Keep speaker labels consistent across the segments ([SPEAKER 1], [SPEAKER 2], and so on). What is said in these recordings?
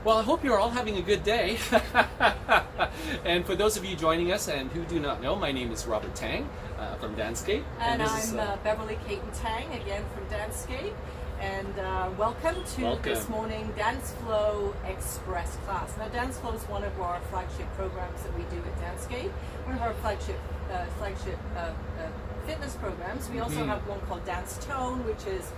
[SPEAKER 1] Well, I hope you're all having a good day. And for those of you joining us and who do not know, my name is Robert Tang from danceScape.
[SPEAKER 2] And I'm Beverley Cayton-Tang, again from danceScape. And welcome to this morning danceFLOW Express class. Now, danceFLOW is one of our flagship programs that we do at danceScape. One of our flagship fitness programs. We also have one called danceTone, which is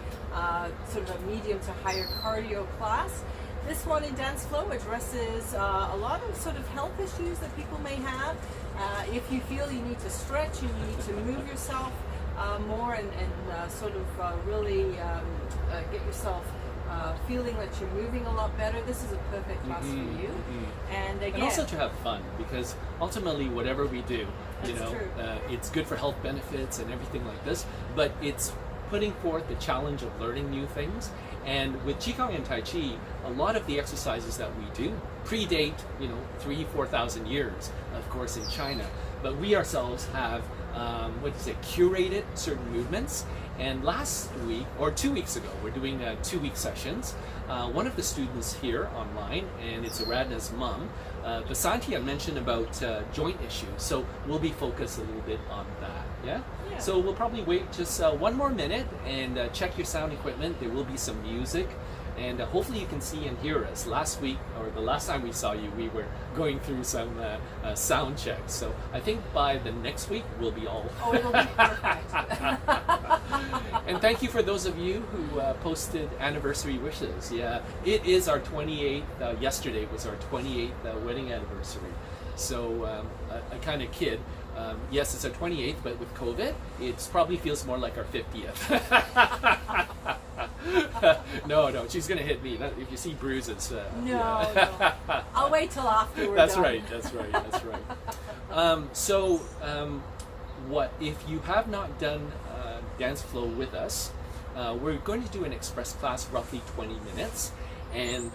[SPEAKER 2] sort of a medium to higher cardio class. This one in danceFLOW addresses a lot of sort of health issues that people may have. If you feel you need to stretch and you need to move yourself more and sort of really get yourself feeling that you're moving a lot better, this is a perfect class for you. And again,
[SPEAKER 1] and also to have fun, because ultimately whatever we do, it's good for health benefits and everything like this, but it's putting forth the challenge of learning new things. And with qigong and taichi, a lot of the exercises that we do predate, 3,000-4,000 years, of course, in China. But we ourselves have, curated certain movements. And last week, or 2 weeks ago, we're doing 2-week sessions. One of the students here online, and it's Aradna's mom, Basanti, had mentioned about joint issues. So we'll be focused a little bit on that, yeah? So we'll probably wait just 1 more minute and check your sound equipment. There will be some music, and hopefully you can see and hear us. Last week, or the last time we saw you, we were going through some sound checks. So I think by the next week, we'll be all...
[SPEAKER 2] Oh, it'll be perfect.
[SPEAKER 1] And thank you for those of you who posted anniversary wishes. Yeah, it is our 28th, yesterday was our 28th wedding anniversary. So I kind of kid. Yes, it's our 28th, but with COVID, it probably feels more like our 50th. No, she's going to hit me. If you see bruises.
[SPEAKER 2] No. I'll wait till after we're
[SPEAKER 1] That's
[SPEAKER 2] done.
[SPEAKER 1] right. What if you have not done danceFLOW with us, we're going to do an express class, roughly 20 minutes. And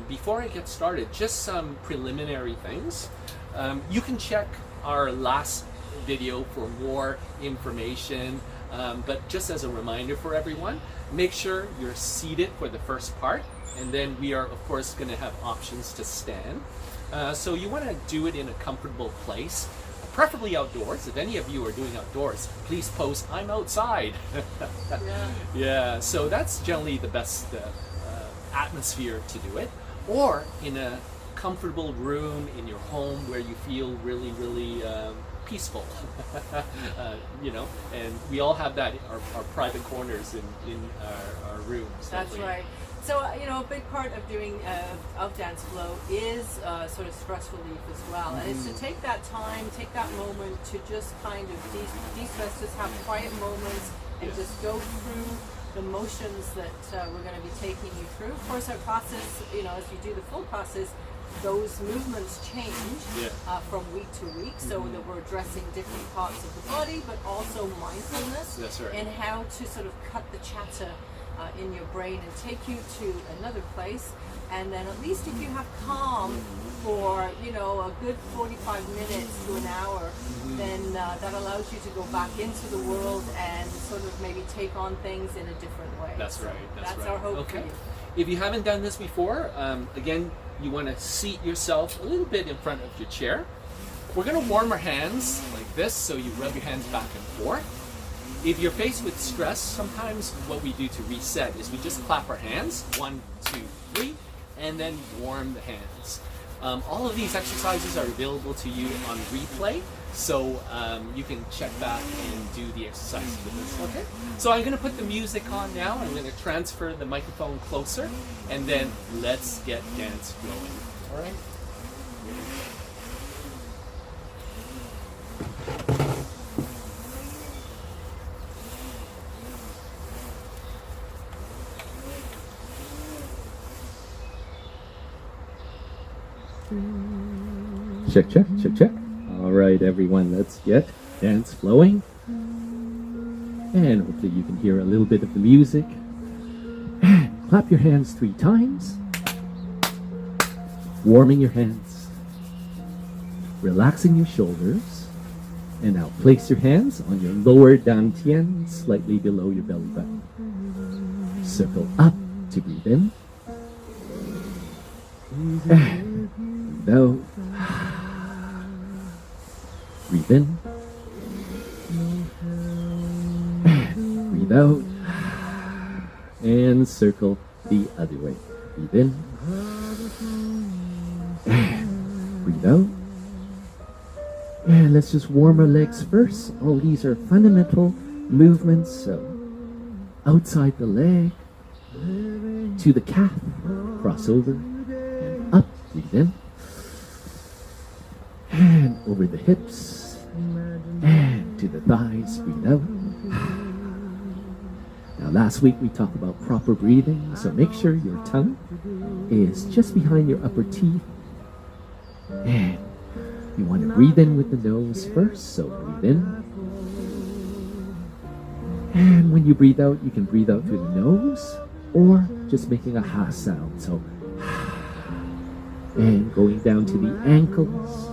[SPEAKER 1] before I get started, just some preliminary things. You can check our last video for more information, but just as a reminder for everyone, make sure you're seated for the first part, and then we are of course going to have options to stand. So you want to do it in a comfortable place, preferably outdoors. If any of you are doing outdoors, please post "I'm outside." Yeah, so that's generally the best atmosphere to do it, or in a comfortable room in your home where you feel really peaceful. And we all have that, our private corners in our rooms.
[SPEAKER 2] That's right. So a big part of doing of danceFLOW is sort of stress relief as well, and it's to take that time, take that moment to just kind of de-stress, just have quiet moments and just go through the motions that we're going to be taking you through. Of course, our process, as you do the full process, those movements change from week to week, so that we're addressing different parts of the body, but also mindfulness.
[SPEAKER 1] That's right.
[SPEAKER 2] And how to sort of cut the chatter in your brain and take you to another place. And then at least if you have calm for a good 45 minutes to an hour, then that allows you to go back into the world and sort of maybe take on things in a different way.
[SPEAKER 1] That's right.
[SPEAKER 2] That's our hope for you.
[SPEAKER 1] If you haven't done this before, again, you want to seat yourself a little bit in front of your chair. We're going to warm our hands like this, so you rub your hands back and forth. If you're faced with stress, sometimes what we do to reset is we just clap our hands, 1, 2, 3, and then warm the hands. All of these exercises are available to you on replay, so you can check back and do the exercises with us. Okay? So I'm going to put the music on now. I'm going to transfer the microphone closer, and then let's get dance going. All right? Check. All right, everyone, let's get dance flowing. And hopefully you can hear a little bit of the music. And clap your hands 3 times. Warming your hands. Relaxing your shoulders. And now place your hands on your lower dantian, slightly below your belly button. Circle up to breathe in. And breathe out. Breathe in. And breathe out. And circle the other way. Breathe in. And breathe out. And let's just warm our legs first. All these are fundamental movements. So outside the leg, to the calf, cross over, and up, breathe in. And over the hips, and to the thighs, breathe out. Now last week we talked about proper breathing, so make sure your tongue is just behind your upper teeth. And you want to breathe in with the nose first, so breathe in. And when you breathe out, you can breathe out through the nose, or just making a ha sound, so and going down to the ankles,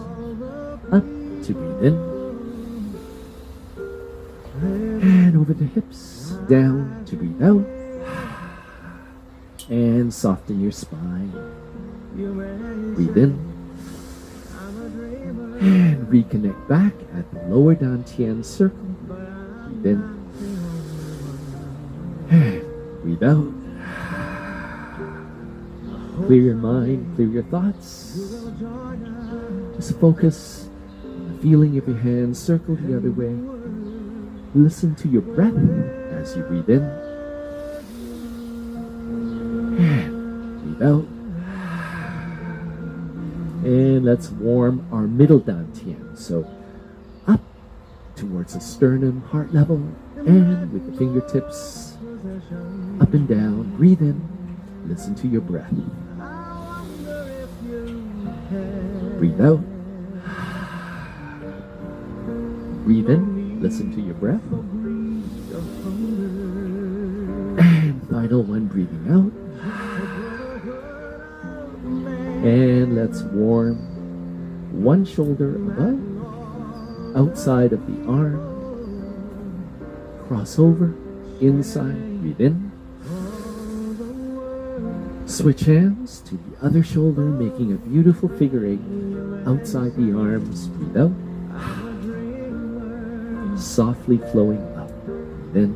[SPEAKER 1] up to breathe in, and over the hips, down to breathe out, and soften your spine, breathe in, and reconnect back at the lower dantian circle, breathe in, and breathe out. Clear your mind, clear your thoughts. Just focus on the feeling of your hands, circle the other way. Listen to your breath as you breathe in. And breathe out. And let's warm our middle dantian. So up towards the sternum, heart level, and with the fingertips up and down. Breathe in. Listen to your breath. Breathe out. Breathe in. Listen to your breath. And final one, breathing out. And let's warm one shoulder above, outside of the arm. Cross over, inside, breathe in. Switch hands to the other shoulder, making a beautiful figure 8 outside the arms. Breathe out. Softly flowing up. Then.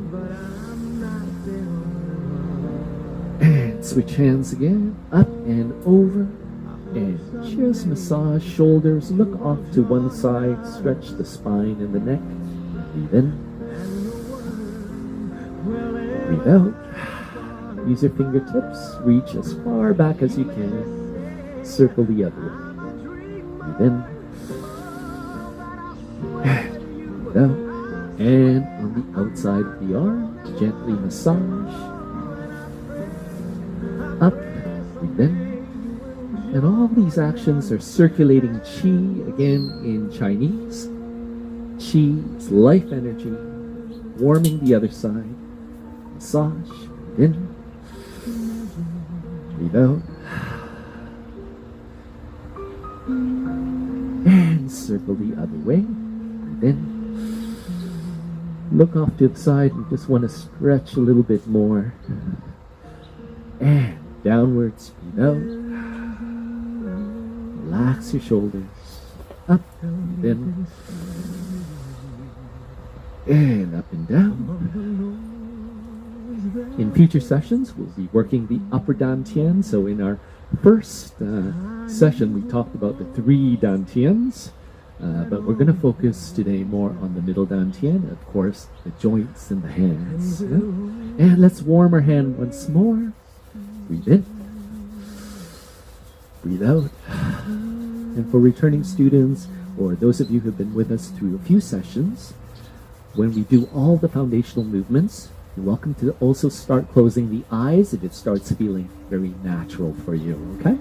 [SPEAKER 1] And switch hands again. Up and over. And just massage shoulders. Look off to one side. Stretch the spine and the neck. Breathe in. Breathe out. Use your fingertips, reach as far back as you can. Circle the other way. Breathe in. Breathe out. And on the outside of the arm, gently massage. Up. Breathe in. And all these actions are circulating qi, again in Chinese. Qi is life energy, warming the other side. Massage. Breathe in. Breathe out. And circle the other way. Breathe in. Look off to the side. We just want to stretch a little bit more. And downwards. Breathe out. Relax your shoulders. Up. Breathe in. And up and down. In future sessions, we'll be working the upper dantian. So in our first session, we talked about the 3 dantians, but we're going to focus today more on the middle dantian, of course, the joints and the hands. And let's warm our hand once more. Breathe in. Breathe out. And for returning students, or those of you who have been with us through a few sessions, when we do all the foundational movements, you're welcome to also start closing the eyes if it starts feeling very natural for you, okay?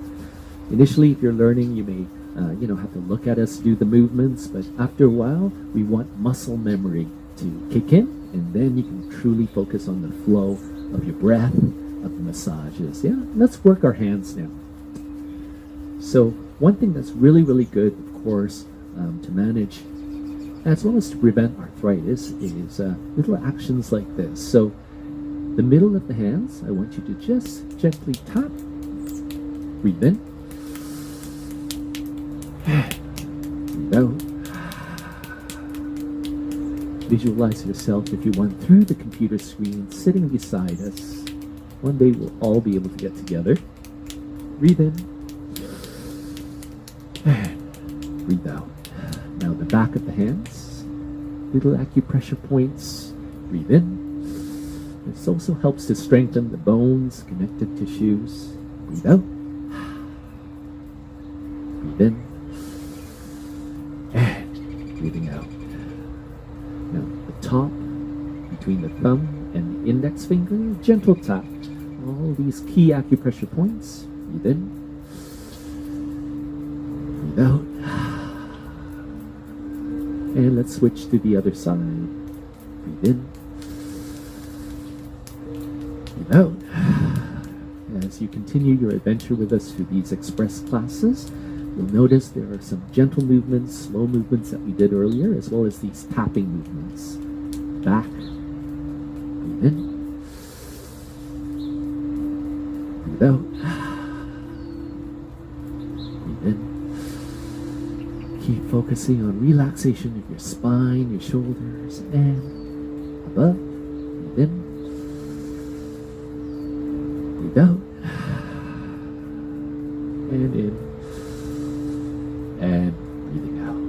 [SPEAKER 1] Initially, if you're learning, you may have to look at us do the movements, but after a while, we want muscle memory to kick in, and then you can truly focus on the flow of your breath, of the massages. Yeah, let's work our hands now. So one thing that's really, really good, of course, to manage as well as to prevent arthritis is little actions like this. So the middle of the hands, I want you to just gently tap, breathe in,
[SPEAKER 3] Breathe out. Visualize yourself, if you want, through the computer screen, sitting beside us. One day we'll all be able to get together. Breathe in. And breathe out. Now the back of the hands, little acupressure points. Breathe in. This also helps to strengthen the bones, connective tissues. Breathe out. Breathe in. And breathing out. Now the top, between the thumb and the index finger, gentle tap. All these key acupressure points. Breathe in. Breathe out. And let's switch to the other side. Breathe in. Breathe out. As you continue your adventure with us through these express classes, you'll notice there are some gentle movements, slow movements that we did earlier, as well as these tapping movements. Back. Breathe in. Breathe out. Breathe in. Keep focusing on relaxation of your spine, your shoulders, and above. Breathe in. Breathe out. And in. And breathing out.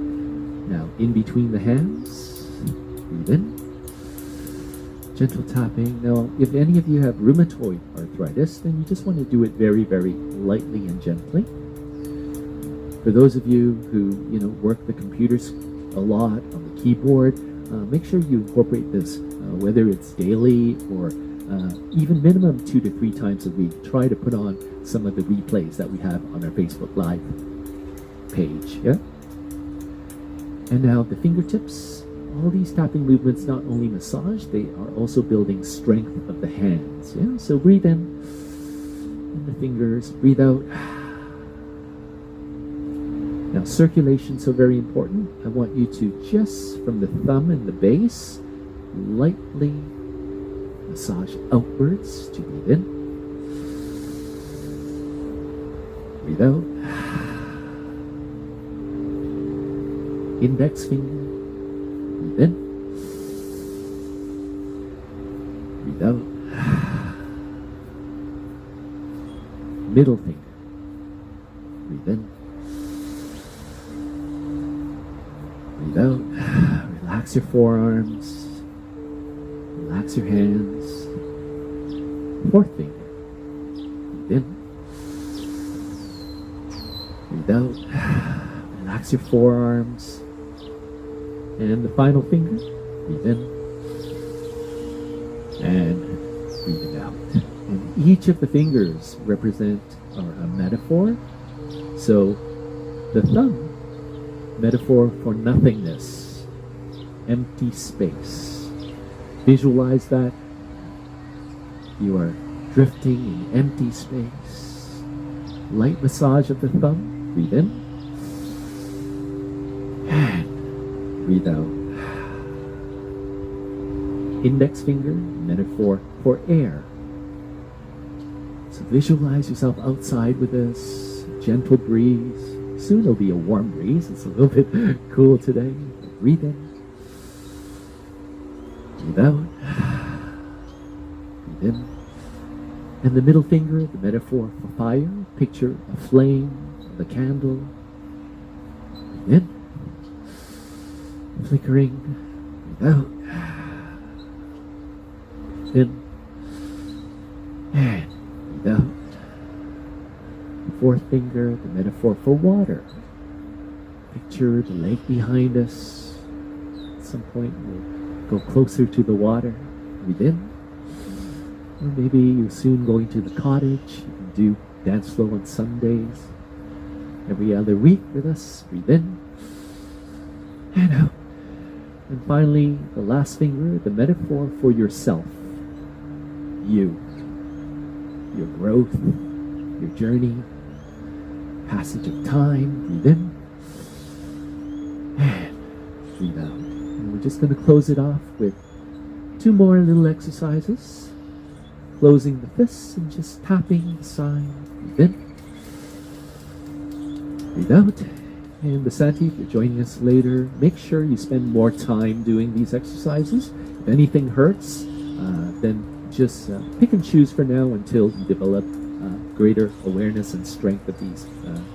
[SPEAKER 3] Now, in between the hands, breathe in. Gentle tapping. Now, if any of you have rheumatoid arthritis, then you just want to do it very, very lightly and gently. For those of you who, work the computers a lot on the keyboard, make sure you incorporate this, whether it's daily or even minimum 2 to 3 times a week. Try to put on some of the replays that we have on our Facebook Live page. Yeah. And now the fingertips. All these tapping movements not only massage, they are also building strength of the hands. Yeah. So breathe in, and the fingers. Breathe out. Now circulation, so very important. I want you to just from the thumb and the base, lightly massage outwards to breathe in. Breathe out. Index finger. Breathe in. Breathe out. Middle finger. Breathe in. Breathe out. Relax your forearms. Relax your hands. Fourth finger. Breathe in. Breathe out. Relax your forearms. And the final finger. Breathe in. And breathing out. And each of the fingers represent a metaphor. So the thumb, metaphor for nothingness, empty space. Visualize that you are drifting in empty space. Light massage of the thumb. Breathe in. And breathe out. Index finger, metaphor for air. So visualize yourself outside with this gentle breeze. Soon it'll be a warm breeze. It's a little bit cool today. Breathe in. Breathe out. Breathe in. And the middle finger, the metaphor for fire. Picture a flame of a candle. Breathe in. Flickering. Breathe out. In. And breathe out. Fourth finger, the metaphor for water. Picture the lake behind us. At some point we'll go closer to the water. Breathe in. Or maybe you're soon going to the cottage. You can do danceFLOW on Sundays. Every other week with us. Breathe in. And out. And finally, the last finger, the metaphor for yourself. You. Your growth. Your journey. Passage of time. Breathe in. And breathe out. And we're just going to close it off with 2 more little exercises. Closing the fists and just tapping the side. Breathe in. Breathe out. And Basanti, if you're joining us later, make sure you spend more time doing these exercises. If anything hurts, then just pick and choose for now until you develop greater awareness and strength of these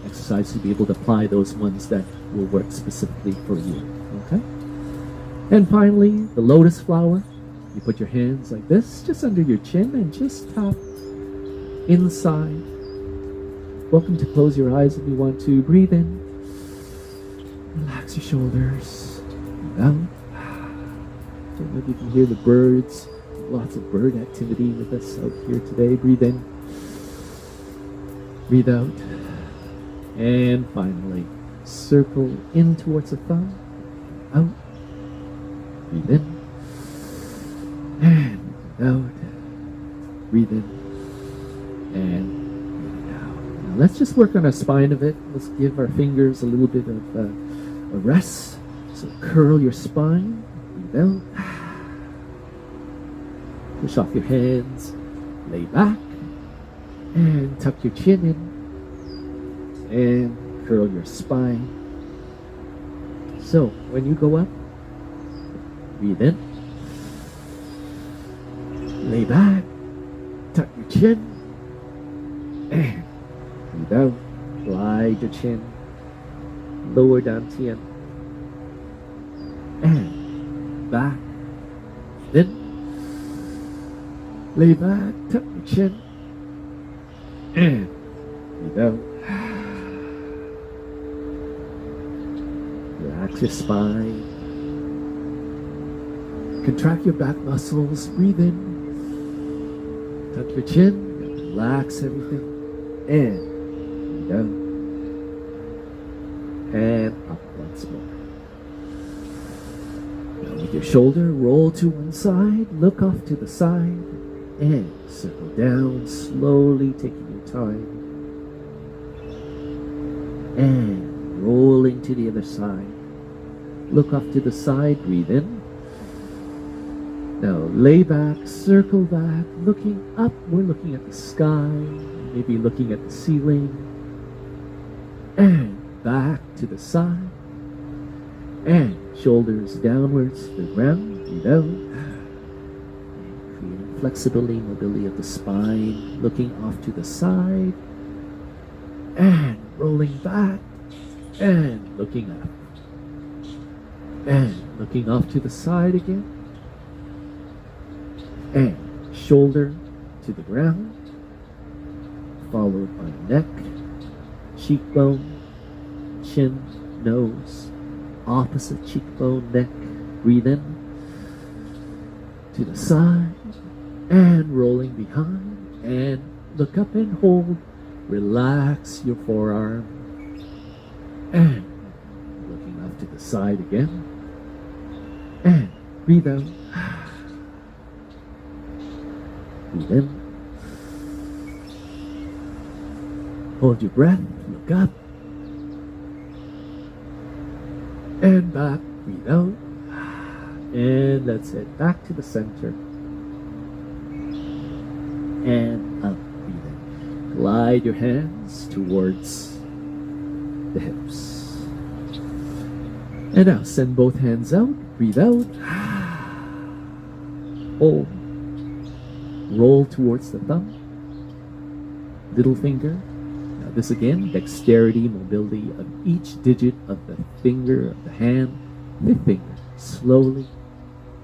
[SPEAKER 3] exercises to be able to apply those ones that will work specifically for you. Okay? And finally, the lotus flower. You put your hands like this, just under your chin, and just tap inside. Welcome to close your eyes if you want to. Breathe in. Relax your shoulders. Breathe out. Don't know if you can hear the birds. Lots of bird activity with us out here today. Breathe in. Breathe out. And finally, circle in towards the thumb. Out. Breathe in. And breathe out. Breathe in. And breathe out. Now let's just work on our spine a bit. Let's give our fingers a little bit of a rest. So curl your spine. Breathe out. Push off your hands. Lay back. And tuck your chin in. And curl your spine. So when you go up, breathe in. Lay back. Tuck your chin. And breathe out. Glide your chin. Lower down chin. And back. Then lay back. Tuck your chin. And breathe out. Relax your spine. Contract your back muscles. Breathe in. Tuck your chin. Relax everything. And breathe out. And up once more. Now with your shoulder, roll to one side. Look off to the side. And circle down, slowly taking your time. And rolling to the other side. Look off to the side, breathe in. Now lay back, circle back, looking up. We're looking at the sky, maybe looking at the ceiling. And back to the side. And shoulders downwards to the ground, breathe out. Flexibility, mobility of the spine, looking off to the side, and rolling back, and looking up, and looking off to the side again, and shoulder to the ground, followed by neck, cheekbone, chin, nose, opposite cheekbone, neck, breathe in, to the side, and rolling behind, and look up and hold. Relax your forearm. And looking off to the side again. And breathe out. Breathe in. Hold your breath. Look up. And back. Breathe out. And that's it. Back to the center. And up, breathe in. Glide your hands towards the hips. And now send both hands out, breathe out. Hold. Roll towards the thumb. Little finger. Now this again, dexterity, mobility of each digit of the finger, of the hand. Fifth finger, slowly.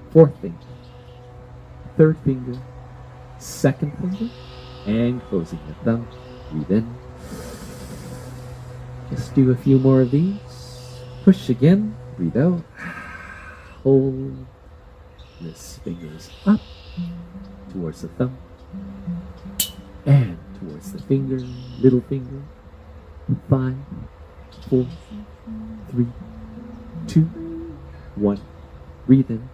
[SPEAKER 3] Fourth finger. Third finger. Second finger, and closing the thumb. Breathe in. Just do a few more of these. Push again. Breathe out. Hold. This fingers up towards the thumb and towards the finger, little finger. 5, 4, 3, 2, 1. Breathe in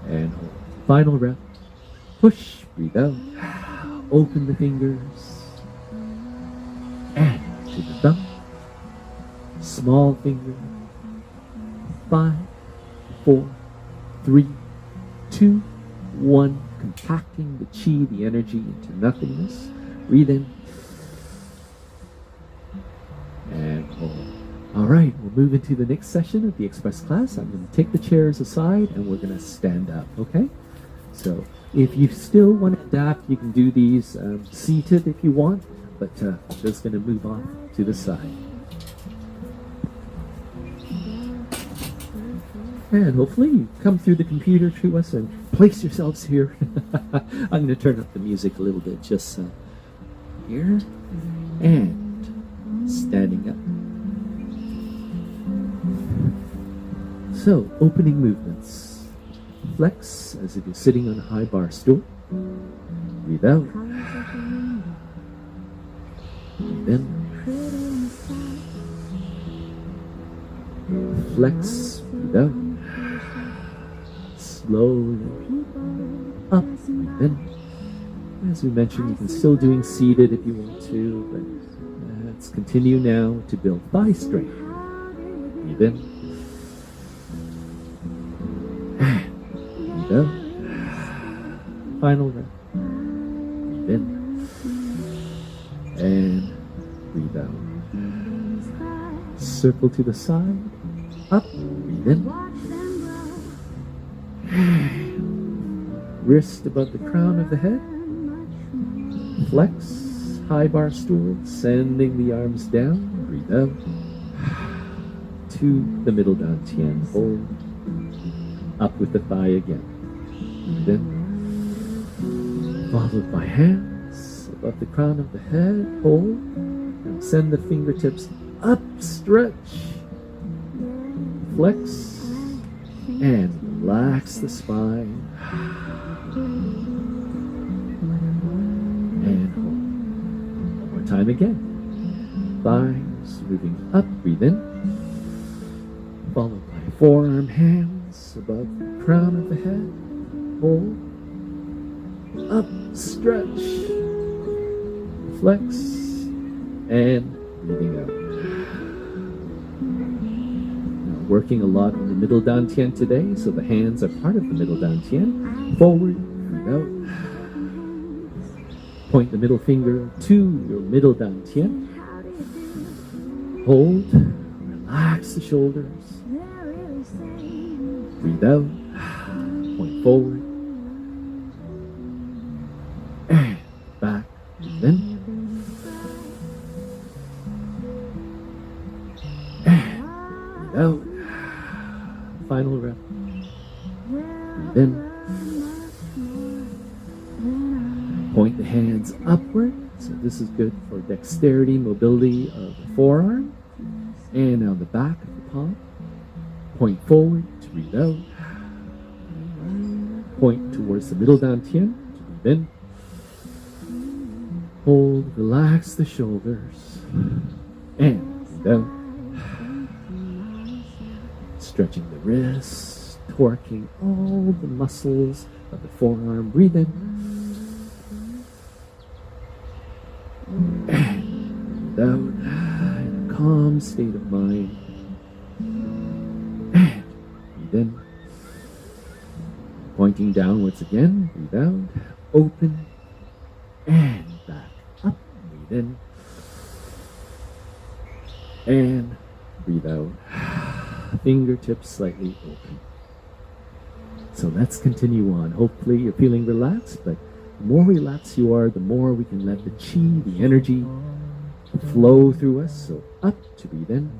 [SPEAKER 3] and hold. Final breath. Push, breathe out. Open the fingers. And to the thumb. Small finger. 5, 4, 3, 2, 1. Compacting the chi, the energy, into nothingness. Breathe in. right, we'll move into the next session of the Express class. I'm going to take the chairs aside and we're going to stand up, okay? So if you still want to adapt, you can do these seated if you want, but just going to move off to the side. And hopefully you come through the computer to us and place yourselves here. I'm going to turn up the music a little bit, just here, and standing up. So, opening movements. Flex as if you're sitting on a high bar stool. Breathe out. Breathe in. Flex. Breathe out. Slowly up. Breathe in. As we mentioned, you can still doing seated if you want to, but let's continue now to build thigh strength. Breathe in. Breathe out. Final breath. Breathe in. And breathe out. Circle to the side. Up. Breathe in. Wrist above the crown of the head. Flex. High bar stool. Sending the arms down. Breathe out. To the middle dantian. Hold. Up with the thigh again. Breathe in. Followed by hands above the crown of the head. Hold. And send the fingertips up. Stretch. Flex. And relax the spine. And hold. One more time again. Thighs moving up. Breathe in. Followed by forearm hands above the crown of the head. Hold. Up. Stretch. Flex. And breathing out. Now working a lot on the middle dantian today, so the hands are part of the middle dantian. Forward. Breathe out. Point the middle finger to your middle dantian. Hold. Relax the shoulders. Breathe out. Point forward. And back. Breathe in. And breathe out. Final breath. Breathe in. Point the hands upward. So this is good for dexterity, mobility of the forearm. And now the back of the palm. Point forward to breathe out. Point towards the middle dantian to breathe in. Hold, relax the shoulders. And breathe out. Stretching the wrists, torquing all the muscles of the forearm. Breathe in. And breathe out. In a calm state of mind. And breathe in. Pointing downwards again. Breathe out. Open. And back up. Breathe in. And breathe out. Fingertips slightly open. So let's continue on. Hopefully you're feeling relaxed, but the more relaxed you are, the more we can let the chi, the energy, flow through us. So up to breathe in.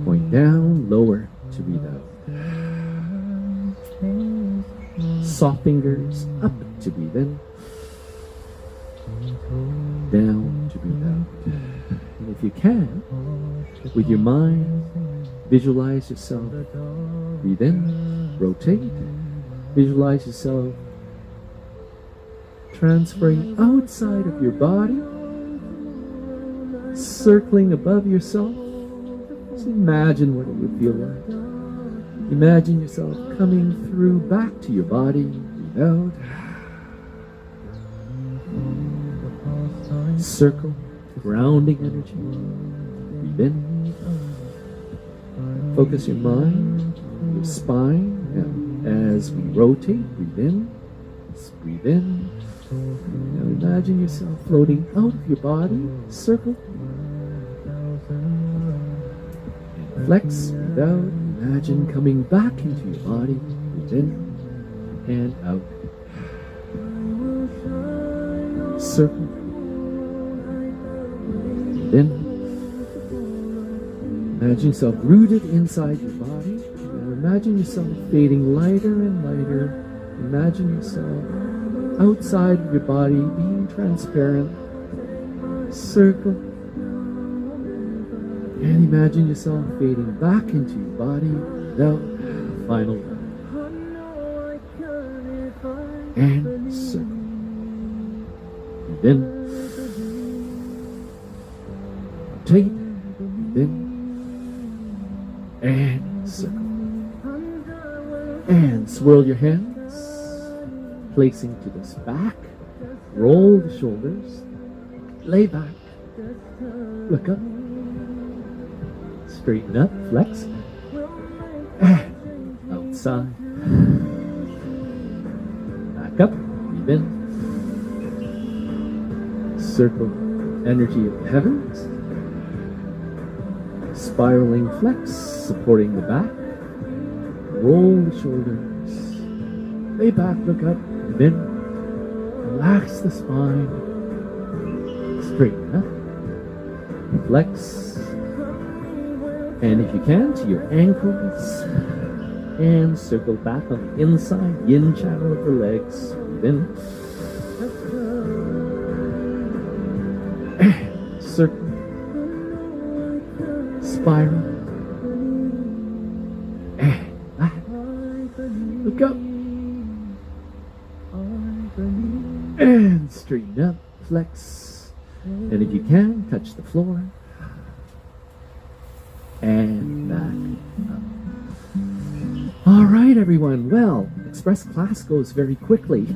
[SPEAKER 3] Point down, lower to breathe out. Soft fingers up to breathe in. Down to breathe out. And if you can, with your mind, visualize yourself. Breathe in, rotate. Visualize yourself transferring outside of your body, circling above yourself. Just imagine what it would feel like. Imagine yourself coming through back to your body. Breathe out. Circle, grounding energy. Breathe in. Focus your mind, your spine. Now, as we rotate, breathe in. Just breathe in. Now imagine yourself floating out of your body. Circle. Flex, breathe out. Imagine coming back into your body. Breathe in and out. Circle. Breathe in. Imagine yourself rooted inside your body. And imagine yourself fading lighter and lighter. Imagine yourself outside of your body being transparent. Circle. And imagine yourself fading back into your body without final breath. And circle. Breathe in. Rotate. Breathe in. And circle. And swirl your hands, placing to this back. Roll the shoulders. Lay back. Look up. Straighten up. Flex. And outside. Back up. Breathe in. Circle. Energy of the heavens. Spiraling flex, supporting the back. Roll the shoulders. Lay back, look up, breathe in. Relax the spine. Straighten up. Flex. And if you can, to your ankles. And circle back on the inside, yin channel of the legs. Breathe in. And circle. Spiral. And back. Look up. And straighten up. Flex. And if you can, touch the floor. And back up. All right, everyone. Well, Express class goes very quickly.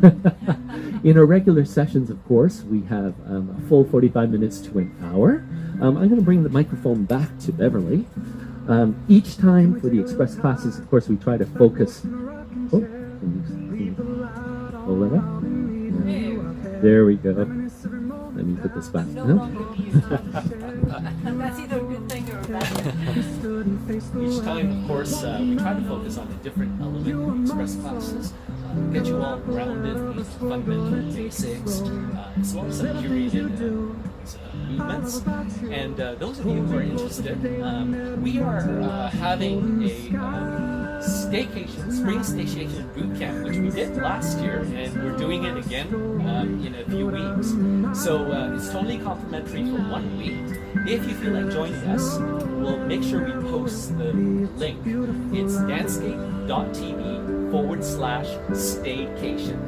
[SPEAKER 3] In our regular sessions, of course, we have a full 45 minutes to an hour. I'm going to bring the microphone back to Beverley. Each time for the Express classes, of course, we try to focus. Oh, hold that up. There we go. Let me put this back now.
[SPEAKER 2] That's either a good thing or a bad thing.
[SPEAKER 1] Each time, of course, we try to focus on a different element in Express classes. Get you all grounded with fundamental basics, as well as some curated movements. And those of you who are interested, we are having a staycation, spring staycation boot camp, which we did last year, and we're doing it again in a few weeks. So it's totally complimentary for 1 week. If you feel like joining us, we'll make sure we post the link. It's danceScapeTVLive/staycation,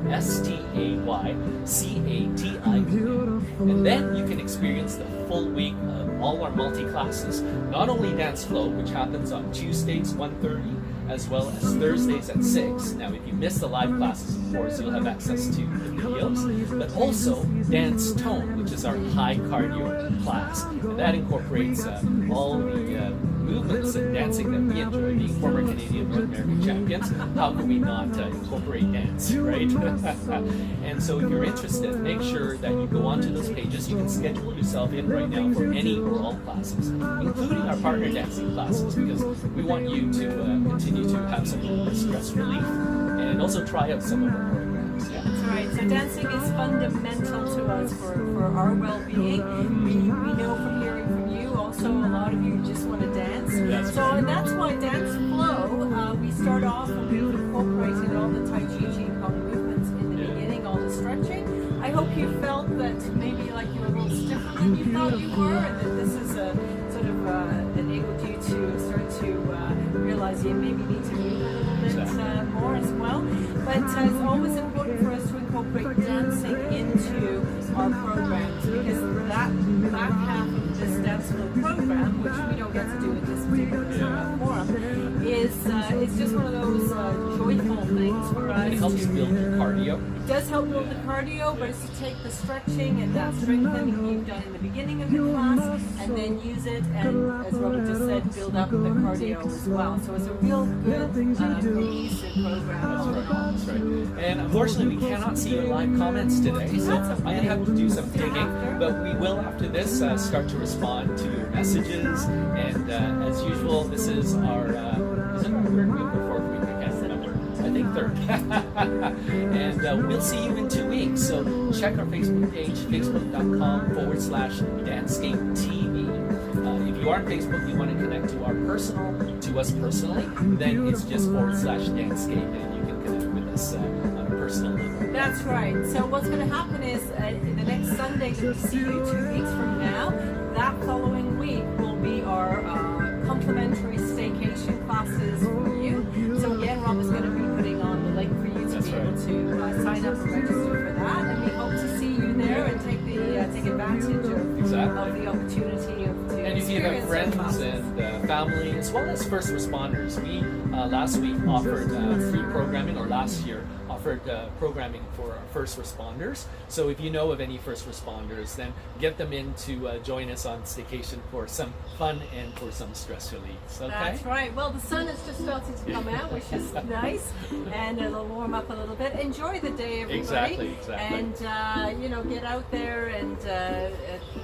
[SPEAKER 1] STAYCATION. And then you can experience the full week of all our multi-classes, not only danceFLOW, which happens on Tuesdays 1:30, as well as Thursdays at 6. Now, if you miss the live classes, of course, you'll have access to the videos, but also Dance Tone, which is our high cardio class. And that incorporates all the movements and dancing that we enjoy. Being former Canadian North American champions, how can we not incorporate dance, right? And so if you're interested, make sure that you go onto those pages. You can schedule yourself in right now for any or all classes, including our partner dancing classes, because we want you to continue to have some stress relief and also try out some of our programs. Yeah.
[SPEAKER 2] That's right. So dancing is fundamental to us for our well-being. We know from hearing from you, also a lot of you just want to dance. And that's why danceFLOW, we start off and we've incorporated all the taichi qigong movements in the beginning, all the stretching. I hope you felt that maybe like you were a little stiffer than you thought you were, and that this is a sort of enabled you to start to realize you maybe need to move a little bit more as well. But it's always important for us to incorporate dancing into our programs, because that back half of this danceFLOW program, which we don't get to do in this particular forum, is just one of those joyful things for us.
[SPEAKER 1] It helps build your cardio, cardio.
[SPEAKER 2] It does help build the cardio, but it's to take the stretching and that strengthening you've done in the beginning of the class and then use it and, as Robert just said, build up the cardio as well. So it's a real good cohesive program.
[SPEAKER 1] That's right. And unfortunately, we cannot see your live comments today, so I'm going to have to do some digging, but we will after this start to respond to your messages. And as usual, this is our, is it our third week or fourth week? I can't remember. I think third. And we'll see you in 2 weeks. So check our Facebook page, facebook.com/danceScapeTV. If you are on Facebook, you want to connect to us personally, then it's just /danceScape, and you can connect with us on a personal level.
[SPEAKER 2] That's right. So what's going to happen is the next Sunday that we see you 2 weeks from now, that following week will be our complimentary staycation classes for you. So again, Rob is going to be putting on the link for you to be able to sign up and register for that, and we hope to see you there and take advantage of the opportunity of to
[SPEAKER 1] and if you have friends and family, as well as first responders, we last week offered free programming, or last year offered programming for our first responders. So if you know of any first responders, then get them in to join us on staycation for some fun and for some stress relief. Okay?
[SPEAKER 2] That's right. Well, the sun has just started to come out, which is nice, and it'll warm up a little bit. Enjoy the day, everybody.
[SPEAKER 1] Exactly.
[SPEAKER 2] And you know, get out there and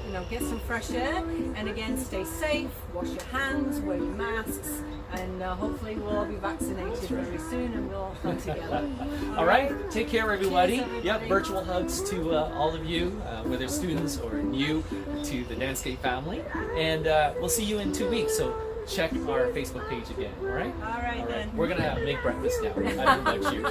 [SPEAKER 2] you know, get some fresh air. And again, stay safe. Wash your hands. Wear your masks. And hopefully we'll all be vaccinated very soon, and we'll all come together.
[SPEAKER 1] All right, take care, everybody.
[SPEAKER 2] Cheers, everybody.
[SPEAKER 1] Yep, virtual hugs to all of you, whether students or new to the danceScape family. And we'll see you in 2 weeks. So check our Facebook page again. All right.
[SPEAKER 2] All right then.
[SPEAKER 1] We're gonna make breakfast now. I don't know about you.